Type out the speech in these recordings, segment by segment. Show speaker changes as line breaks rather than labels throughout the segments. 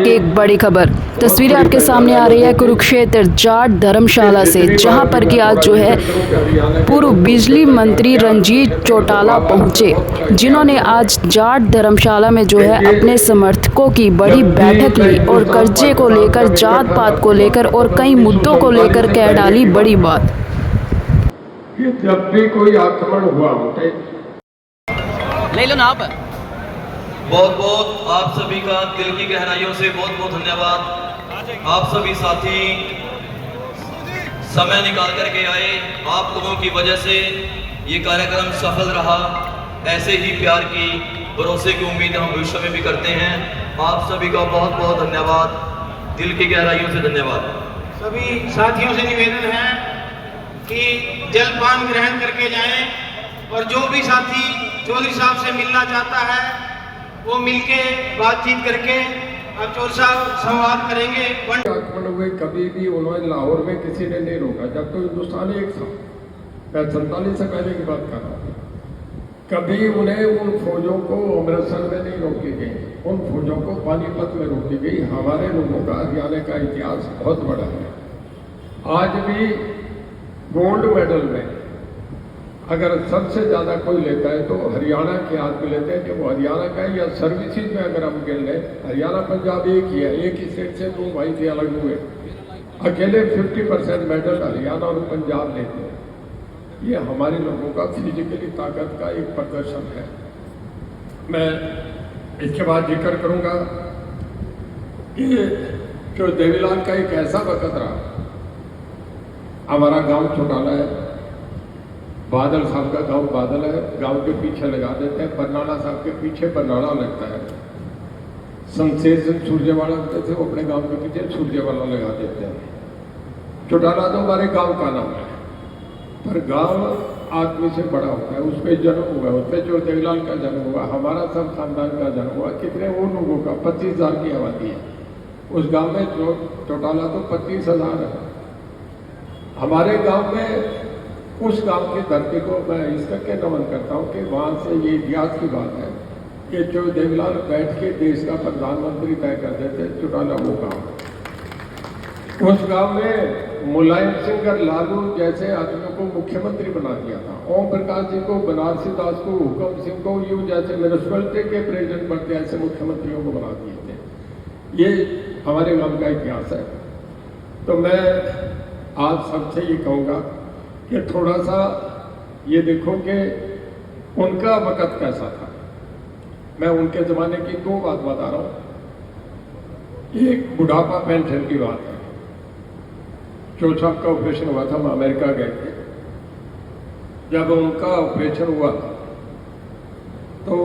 की एक बड़ी खबर तस्वीरें आपके सामने आ रही है कुरुक्षेत्र जाट धर्मशाला से, जहां पर कि आज जो है पूर्व बिजली मंत्री रंजीत चौटाला पहुंचे, जिन्होंने आज जाट धर्मशाला में जो है अपने समर्थकों की बड़ी बैठक ली और कर्जे को लेकर, जात पात को लेकर और कई मुद्दों को लेकर कह डाली बड़ी बात।
जब भी कोई आक्रमण हुआ
ले लो ना आप।
बहुत बहुत आप सभी का दिल की गहराइयों से बहुत बहुत धन्यवाद। आप सभी साथी समय निकाल करके आए, आप लोगों की वजह से ये कार्यक्रम सफल रहा। ऐसे ही प्यार की, भरोसे की उम्मीद हम भविष्य में भी करते हैं। आप सभी का बहुत बहुत धन्यवाद, दिल की गहराइयों से धन्यवाद।
सभी साथियों से निवेदन है कि जलपान ग्रहण करके जाएं और जो भी साथी चौधरी साहब से मिलना चाहता है वो मिलके बातचीत करके अब चौधरी साहब संवाद करेंगे।
आक्रमण हुए कभी भी उन्होंने लाहौर में किसी ने नहीं रोका, जब तो हिंदुस्तान एक था। मैं 47 से पहले की बात कर रहा हूँ। कभी उन्हें उन फौजों को अमृतसर में नहीं रोकी गई, उन फौजों को पानीपत में रोकी गई। हमारे लोगों का हरियाणा का इतिहास बहुत बड़ा है। आज भी गोल्ड मेडल में अगर सबसे ज़्यादा कोई लेता है तो हरियाणा के आदमी लेते हैं, कि वो हरियाणा का या सर्विसेज में अगर हम गिन लें, हरियाणा पंजाब एक ही है, एक ही स्टेट से दो भाई थे अलग हुए। अकेले 50% मेडल हरियाणा और पंजाब लेते हैं। ये हमारे लोगों का फिजिकली ताकत का एक प्रदर्शन है। मैं इसके बाद जिक्र करूँगा कि जो देवीलाल का एक ऐसा वक्त रहा। हमारा गांव चौटाला है, बादल साहब का गांव बादल है, गांव के पीछे लगा देते हैं। बरनाला साहब के पीछे बरनाला लगता है। शमशेर सिंह सूर्यवाला होते थे, वो अपने गांव के पीछे सूर्यवाला लगा देते हैं। चौटाला तो हमारे गांव का नाम है, पर गांव आदमी से बड़ा होता है। उसमें जन्म हुआ, उसमें जो देवीलाल का जन्म हुआ, हमारा सब खानदान का जन्म हुआ। कितने वो लोगों का 25,000 की आबादी है उस गाँव में। चौटाला तो 25,000 है। हमारे गांव में, उस गांव की धरती को मैं इस करके नमन करता हूं कि वहां से ये इतिहास की बात है कि जो देवीलाल बैठ के देश का प्रधानमंत्री तय करते थे, चौटाला वो गांव। उस गांव में मुलायम सिंह और लालू जैसे आदमियों को मुख्यमंत्री बना दिया था। ओम प्रकाश जी को, बनारसी दास को, हुकम सिंह को, यू जैसे म्यूनिसिपलिटी के प्रेसिडेंट बनते ऐसे मुख्यमंत्रियों को बना दिए थे। ये हमारे गांव का इतिहास है। तो मैं आज सबसे ये कहूँगा कि थोड़ा सा ये देखो कि उनका वक़्त कैसा था। मैं उनके ज़माने की दो बात बता रहा हूँ। एक बुढ़ापा पेंशन की बात है। चौधरी साहब का ऑपरेशन हुआ था, हम अमेरिका गए थे। जब उनका ऑपरेशन हुआ तो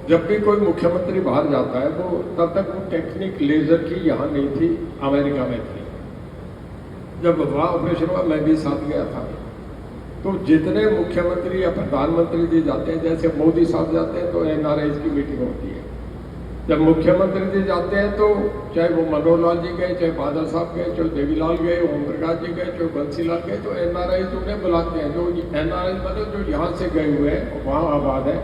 जब भी कोई मुख्यमंत्री बाहर जाता है वो तब तक वो टेक्निक लेजर की यहाँ नहीं थी, अमेरिका में थी। जब वहाँ ऑपरेशन हुआ मैं भी साथ गया था। तो जितने मुख्यमंत्री या प्रधानमंत्री जी जाते हैं, जैसे मोदी साहब जाते हैं तो NRI की मीटिंग होती है। जब मुख्यमंत्री जी जाते हैं तो चाहे वो मनोहर लाल जी गए, चाहे बादल साहब गए, चाहे देवीलाल गए, ओम प्रकाश जी गए, चाहे बंसीलाल गए, तो NRI उन्हें बुलाते हैं। जो NRI मतलब जो यहाँ से गए हुए हैं, वहाँ आबाद है,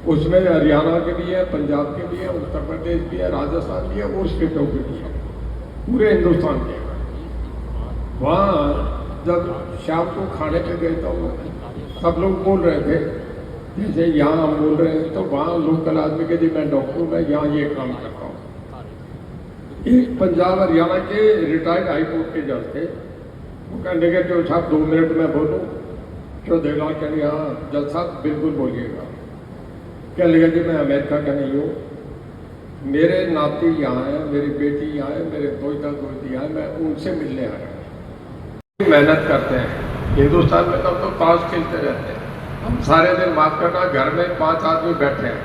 उसमें हरियाणा के भी है, पंजाब के भी है, उत्तर प्रदेश भी है, राजस्थान भी है, और स्टेटों के भी है, पूरे हिंदुस्तान के। वहाँ जब शाम को खाने पे गए तो सब लोग बोल रहे थे, जैसे यहाँ हम बोल रहे हैं, तो वहाँ लोकल आदमी के लिए मैं डॉक्टर हूँ, मैं यहाँ ये काम करता हूँ। एक पंजाब हरियाणा के रिटायर्ड हाईकोर्ट के जज थे। वो कहने लगे जो साहब 2 मिनट में बोलूँ। जो देवलाल कह रहे हाँ जज साहब बिल्कुल बोलिएगा। क्या लगा जी मैं अमेरिका का नहीं हूँ, मेरे नाती यहाँ है, मेरी बेटी यहाँ है, मेरे दोती यहाँ है, मैं उनसे मिलने आया। मेहनत करते हैं हिंदुस्तान में, तब तो ताश खेलते रहते हैं हम सारे दिन। माफ करना, घर में 5 आदमी बैठे हैं,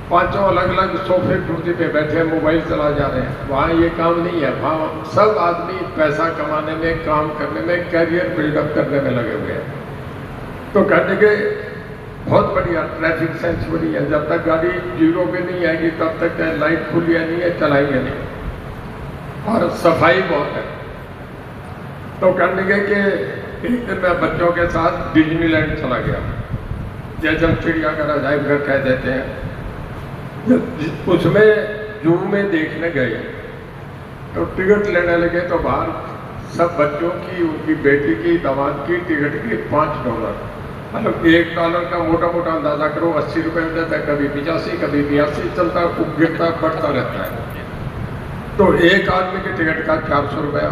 5 अलग अलग सोफे कुर्सी पे बैठे हैं, मोबाइल चला जा रहे हैं। वहाँ ये काम नहीं है। वहाँ सब आदमी पैसा कमाने में, काम करने में, कैरियर बिल्डअप करने में लगे हुए हैं। तो कहने के बहुत बढ़िया ट्रैफिक सेंस बड़ी है। जब तक गाड़ी 0 पे नहीं आएगी तब तक लाइट खुली है नहीं है, चलाएंगे नहीं। और सफाई बहुत है। तो कहने लगे कि एक दिन मैं बच्चों के साथ डिज्नीलैंड चला गया, जैसे हम चिड़ियाघर अजायब घर कह देते हैं। जब उसमें जू में देखने गए तो टिकट लेने लगे तो बाहर सब बच्चों की, उनकी बेटी की, दामाद की टिकट की $5, मतलब $1 का मोटा मोटा अंदाजा करो 80 रुपये में देता है, कभी 85 कभी 82 चलता, गिरता बढ़ता रहता है। तो एक आदमी की टिकट का 400 रुपया,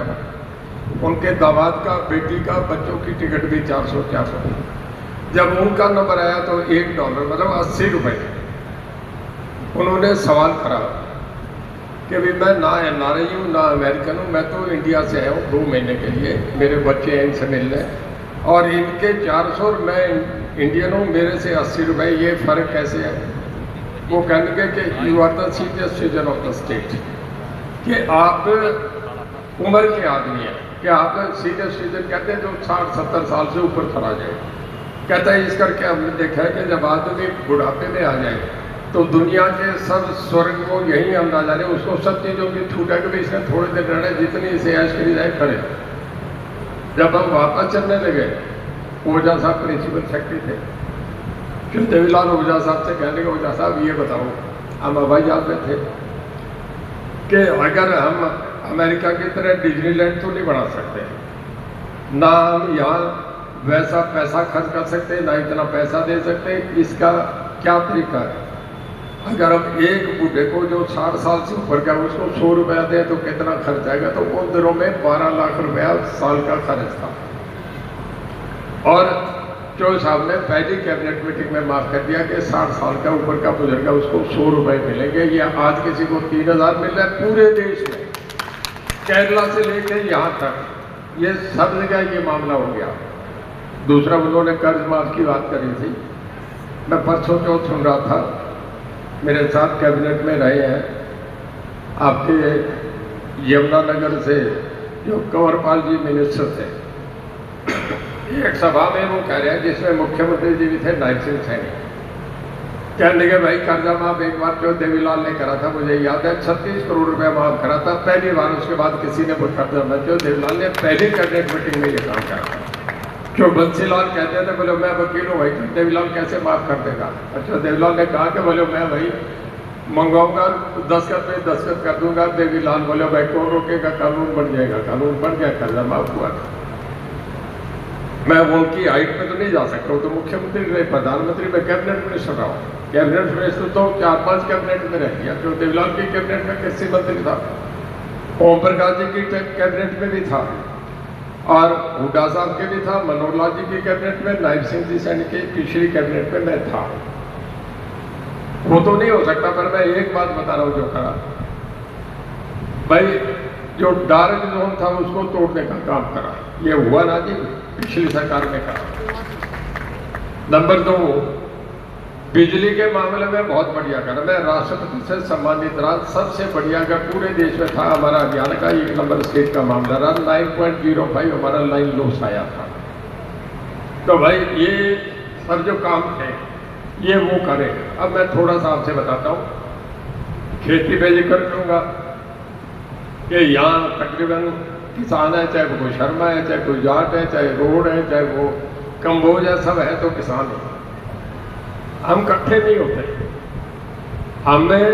उनके दामाद का, बेटी का, बच्चों की टिकट भी 400। जब उनका नंबर आया तो $1 मतलब 80 रुपये। उन्होंने सवाल करा कि भाई मैं ना NRI हूँ ना अमेरिकन हूँ, मैं तो इंडिया से आया हूँ 2 महीने के लिए, मेरे बच्चे हैं इनसे मिलने, और इनके 400 और मैं इंडियन हूँ, मेरे से 80 रुपये, ये फ़र्क कैसे है? वो कहने लगे कि you are the senior citizen of the state, कि आप उम्र के आदमी हैं, कि आप सीनियर सिटीजन कहते हैं जो 60-70 साल से ऊपर चला जाए। कहता है इस करके हमने देखा है कि जब आदमी बुढ़ापे में आ जाए तो दुनिया के सब स्वर्ग को यही अंदाजा है, उसको सब चीज़ों की छूट है कि इसने थोड़े दिन रहने, जितनी इसे ऐश करी जाए करे। जब हम वापस चलने लगे, ओझा साहब प्रिंसिपल सेक्रेटरी थे, फिर देवीलाल ओझा साहब से कहने लगे ओझा साहब ये बताओ, हम हवाई जहाज में थे कि अगर हम अमेरिका की तरह डिज्नीलैंड तो नहीं बना सकते, ना हम यहाँ वैसा पैसा खर्च कर सकते, ना इतना पैसा दे सकते, इसका क्या तरीका है? अगर हम एक बूढ़े को जो 60 साल से ऊपर का उसको 100 रुपया दें तो कितना खर्च आएगा? तो उन दिनों में 12 लाख रुपया साल का खर्च था। और जो साहब ने पहली कैबिनेट मीटिंग में माफ कर दिया कि 60 साल का ऊपर का बुजुर्ग है उसको 100 रुपये मिलेंगे। ये आज किसी को 3000 मिल रहा है पूरे देश में, केरला से लेकर यहाँ तक, ये सब जगह ये मामला हो गया। दूसरा, उन्होंने कर्ज माफ की बात करी थी, मैं परसों चौथ सुन रहा था, मेरे साथ कैबिनेट में रहे हैं आपके यमुनानगर से जो कंवरपाल जी मिनिस्टर थे, एक सभा में वो कह रहे हैं जिसमें मुख्यमंत्री जी भी थे, नायब सिंह सैनी, कहने लगे भाई कर्जा माफ एक बार जो देवीलाल ने करा था, मुझे याद है 36 करोड़ रुपया माफ करा था पहली बार, उसके बाद किसी ने वो कर्जा माफ, जो देवीलाल ने पहली कैबिनेट मीटिंग में ये काम करा था। जो बंसीलाल कहते थे बोले मैं वकील हूँ भाई, देवीलाल कैसे माफ कर देगा? अच्छा, देवीलाल ने कहा कि बोले मैं भाई मंगवाऊंगा, दस्तखत पे दस्तखत कर दूंगा। देवीलाल बोले भाई कौन रोकेगा, कानून बन जाएगा। कानून बन गया, कर्जा माफ हुआ। मैं उनकी हाइट पे तो नहीं जा सकता हूँ, तो मुख्यमंत्री रहे, प्रधानमंत्री में कैबिनेट मिनिस्टर रहा हूँ, कैबिनेट मिनिस्टर तो 4-5 कैबिनेट में रह गया। जो देवीलाल की कैबिनेट में कृषि मंत्री था, ओम प्रकाश जी की कैबिनेट में भी था, और हुड्डा साहब के भी था, मनोहर लाल जी की कैबिनेट में, नायब सिंह जी सैनी की पिछली कैबिनेट में मैं था। वो तो नहीं हो सकता, पर मैं एक बात बता रहा हूँ जो करा भाई, जो डार्क जोन था उसको तोड़ने का काम करा, ये हुआ ना जी, पिछली सरकार ने करा। नंबर 2, बिजली के मामले में बहुत बढ़िया करा, मैं राष्ट्रपति से सम्मानित रहा। सबसे बढ़िया अगर पूरे देश में था हमारा हरियाणा का 1 नंबर स्टेट का मामला रहा, 9.05 हमारा लाइन लॉस आया था। तो भाई ये सब जो काम थे ये वो करे। अब मैं थोड़ा सा आपसे बताता हूँ, खेती पे जिक्र करूँगा कि यहाँ तकरीबन किसान है, चाहे वो कोई शर्मा है, चाहे कोई जाट है, चाहे रोड है, चाहे वो कंबोज है, सब है तो किसान है। हम इकट्ठे नहीं होते, हमें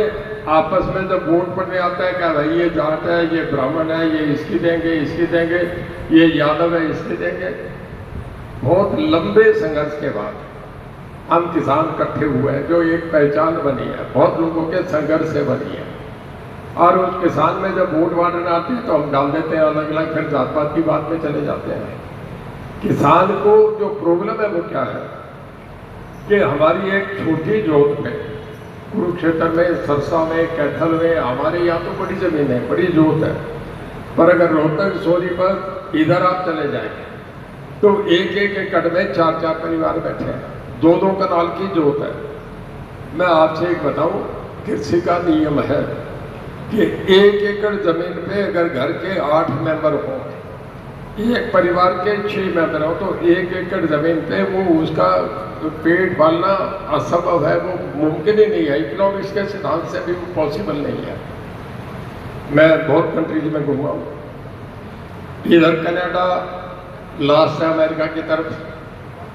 आपस में जब वोट पड़ने आता है क्या भाई ये जाट है, ये ब्राह्मण है, ये इसकी देंगे, इसकी देंगे, ये यादव है, इसकी देंगे। बहुत लंबे संघर्ष के बाद हम किसान इकट्ठे हुए हैं, जो एक पहचान बनी है, बहुत लोगों के संघर्ष से बनी है। और उस किसान में जब वोट बांटने आते हैं तो हम डाल देते हैं अलग अलग, फिर जात पात की बात में चले जाते हैं। किसान को जो प्रॉब्लम है वो क्या है कि हमारी एक छोटी जोत में, कुरुक्षेत्र में, सरसा में, कैथल में, हमारे यहाँ तो बड़ी जमीन है, बड़ी जोत है, पर अगर रोहतक सोरी पर इधर आप चले जाएंगे तो एक एकड़ में 4-4 परिवार बैठे हैं, 2-2 कनाल की जोत है। मैं आपसे एक बताऊं, कृषि का नियम है कि 1 एकड़ जमीन पे अगर घर के 8 मेंबर हों, एक परिवार के 6 मेंबर हो, तो 1 एकड़ जमीन पे वो उसका पेट पालना असंभव है, वो मुमकिन ही नहीं है, इकोनॉमिक्स के सिद्धांत से भी पॉसिबल नहीं है। मैं बहुत कंट्रीज में घूमा हूँ, इधर कनाडा लास्ट है, अमेरिका की तरफ,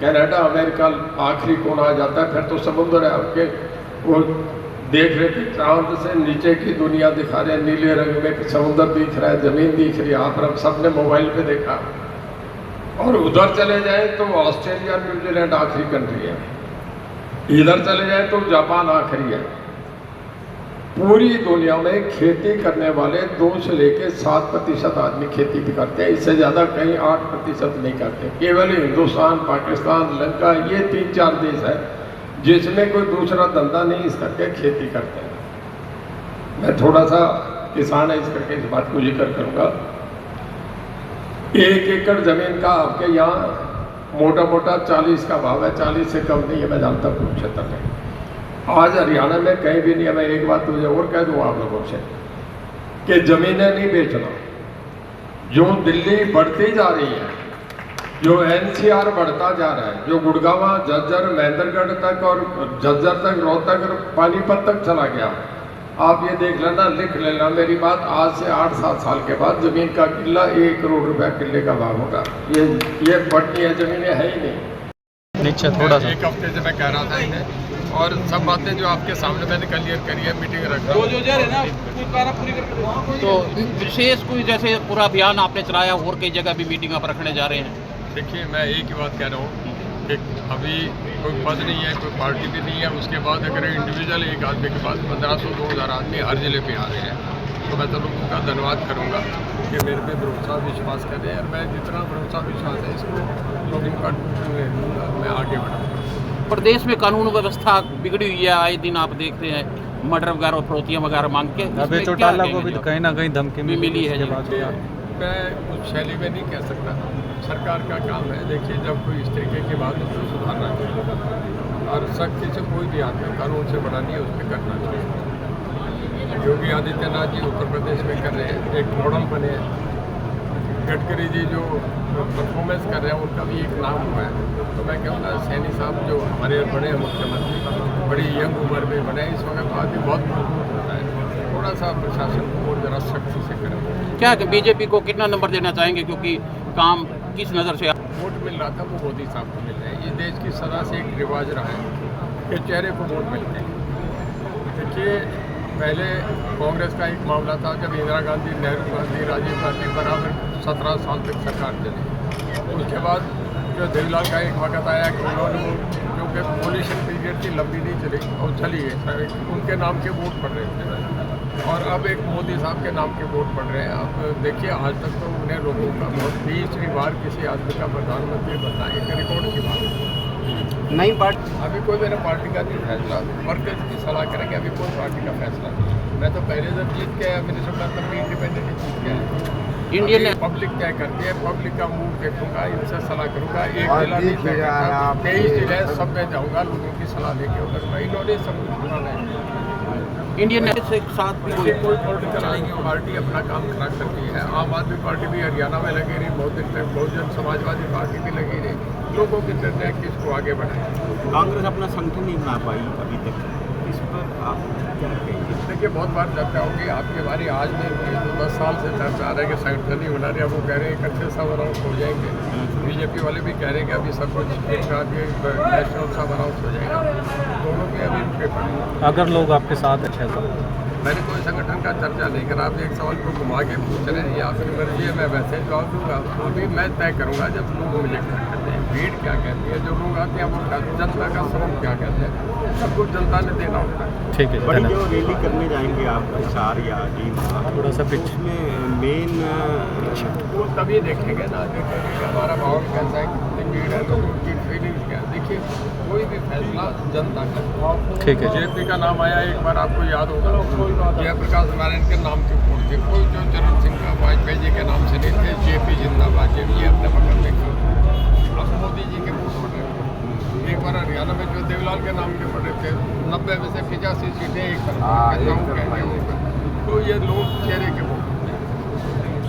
कनाडा अमेरिका आखिरी कोना आ जाता है, फिर तो समुद्र है, आपके वो देख रहे थे चांद से नीचे की दुनिया दिखा रहे हैं, नीले रंग में समुद्र दिख रहा है, जमीन दिख रही है। यहाँ पर हम सब ने मोबाइल पे देखा। और उधर चले जाए तो ऑस्ट्रेलिया न्यूजीलैंड आखिरी कंट्री है, इधर चले जाए तो जापान आखिरी है। पूरी दुनिया में खेती करने वाले 2 से लेकर 7% आदमी खेती भी करते हैं, इससे ज़्यादा कहीं 8% नहीं करते। केवल हिंदुस्तान, पाकिस्तान, श्रीलंका, ये 3-4 देश है जिसमें कोई दूसरा धंधा नहीं इस करके खेती करते हैं। मैं थोड़ा सा किसान है इस करके इस बात को जिक्र करूँगा। 1 एकड़ ज़मीन का आपके यहाँ मोटा मोटा 40 का भाव है, 40 से कम नहीं है, मैं जानता हूँ कुरुक्षेत्र में। आज हरियाणा में कहीं भी नहीं है। मैं एक बात मुझे और कह दूँ आप लोगों से कि ज़मीनें नहीं बेचना। जो दिल्ली बढ़ती जा रही है, जो NCR बढ़ता जा रहा है, जो गुड़गांव, झज्जर, महेंद्रगढ़ तक और झज्जर तक, रोहतक, पानीपत तक चला गया, आप ये देख लेना, लिख लेना मेरी बात। आज से 8-7 साल के बाद ज़मीन का किला 1 करोड़ रुपया किले का भाव होगा। ये बढ़ती है, ज़मीनें है ही नहीं।
नीचे थोड़ा सा
एक हफ्ते से मैं कह रहा था इन्हें, और सब बातें जो आपके सामने मैंने क्लियर करी है, मीटिंग रखा
तो विशेष कोई जैसे पूरा अभियान आपने चलाया और कई जगह भी मीटिंग आप रखने जा रहे हैं।
देखिए, मैं एक ही बात कह रहा हूँ कि अभी कोई पद नहीं है, कोई पार्टी भी नहीं है। उसके बाद अगर इंडिविजुअल एक आदमी के पास 1500-2000 आदमी हर जिले पे आ रहे हैं, तो मैं तो लोगों का धन्यवाद करूँगा कि मेरे पे भरोसा विश्वास करें। और मैं जितना भरोसा विश्वास है इसको लोगों का मैं आगे बढ़ाऊँगा।
प्रदेश में कानून व्यवस्था बिगड़ी हुई है, आए दिन आप देखते हैं मर्डर वगैरह और फरोतियाँ वगैरह मांग के।
अभी चौटाला को भी कहीं ना कहीं धमकी
भी मिली है।
मैं उस शैली में नहीं कह सकता, सरकार का काम है। देखिए, जब कोई इस तरीके की बात हो तो सुधारना चाहिए, और सख्ती से कोई भी आदमी कानून से बड़ा नहीं है, उस पर करना चाहिए। योगी आदित्यनाथ जी उत्तर प्रदेश में कर रहे हैं, एक मॉडल बने हैं। गडकरी जी जो परफॉर्मेंस कर रहे हैं, उनका भी एक नाम हुआ है। तो मैं कहूँगा सैनी साहब जो हमारे बड़े मुख्यमंत्री, बड़ी यंग उम्र में बने, इस वक्त आदमी बहुत मजबूत होता है। थोड़ा सा प्रशासन को और ज़रा सख्ती से करें।
क्या कि बीजेपी को कितना नंबर देना चाहेंगे, क्योंकि काम किस नज़र से
वोट मिल रहा था वो मोदी साहब को मिल रहा है। ये देश की सदा से एक रिवाज रहा है कि चेहरे को वोट मिलते हैं। देखिए, पहले कांग्रेस का एक मामला था, जब इंदिरा गांधी, नेहरू गांधी, राजीव गांधी बराबर 17 साल तक सरकार चली। उसके बाद जो देवीलाल का एक वक्त आया कि उन्होंने जो कि पॉलिशन पीरियड की लंबी नहीं चली और चली है, उनके नाम के वोट पड़ रहे थे। और अब एक मोदी साहब के नाम के वोट पड़ रहे हैं। अब देखिए, आज तक तो उन्हें लोगों का बहुत 20वीं बार किसी आदमी का प्रधानमंत्री बनना एक रिकॉर्ड की बात है।
नई पार्टी
अभी कोई मेरे पार्टी का नहीं फैसला, वर्कर्स की सलाह करेंगे। अभी कोई पार्टी का फैसला नहीं। मैं तो पहले जब जीत के मिनिस्टर तब भी इंडिपेंडेंट जीत गया।
इंडियन
पब्लिक तय करती है, पब्लिक का मूड देखूंगा, इनसे सलाह करूंगा। एक जिला नहीं तय करता, 23 जिले सब में जाऊँगा लोगों की सलाह लेके उधर मैं। इन्होंने सब कुछ सुना नहीं।
इंडियन के साथ भी
कोई पॉलिटिकल पार्टी अपना काम खड़ा करती है। आम आदमी पार्टी भी हरियाणा में लगी रही बहुत दिन तक, बहुजन समाजवादी पार्टी भी लगी रही। लोगों के निर्णय किसको आगे बढ़ाए।
कांग्रेस अपना संगठन नहीं बना पाई अभी तक, इस पर आप क्या कहेंगे?
देखिए, बहुत बार चर्चा होगी आपकी बारी। आज में 10 साल से चर्चा आ रहा है कि संगठन नहीं बना रहे। अब वो कह रहे हैं इकट्ठे सब अनाउंस हो जाएंगे। बीजेपी वाले भी कह रहे हैं कि अभी सब कुछ नेशनल सब अनाउंस हो जाएगा। दोनों के अभी पेपर
अगर लोग आपके साथ अच्छे तो
मैंने कोई संगठन का चर्चा नहीं करा। आप एक सवाल को घुमा के पूछ रहे हैं, ये आपकी मर्जी है, मैं वैसे ही जवाब दूंगा। अभी मैं तय करूंगा जब लोग मुझे कहते हैं भीड़ क्या कहती है, जो लोग आते हैं वो जनता का सबक क्या कहते हैं, सब कुछ जनता ने देना होता है।
ठीक है।
बड़ी जो रैली करने जाएंगे आप हिसार या
थोड़ा सा पिच
में मेन
वो तभी देखेंगे ना, देखेंगे कि हमारा माहौल कैसा है, कितनी भीड़ है, तो उनकी फीलिंग्स क्या है। देखिए, कोई भी फैसला जनता का।
ठीक है।
जेपी का नाम आया, एक बार आपको याद होगा, जयप्रकाश नारायण के नाम के वोट थे। कोई जो चरण सिंह का वाजपेयी जी के नाम से नहीं थे। जेपी जिंदाबाद, ये अपने पकड़ में क्यों। अब मोदी जी के वोट पड़ रहे थे। एक बार हरियाणा में जो देवीलाल के नाम के पड़ रहे थे, 90 में से 85 सीटें एक तरफ। तो ये लोग चेहरे के वोट।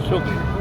शुक्रिया।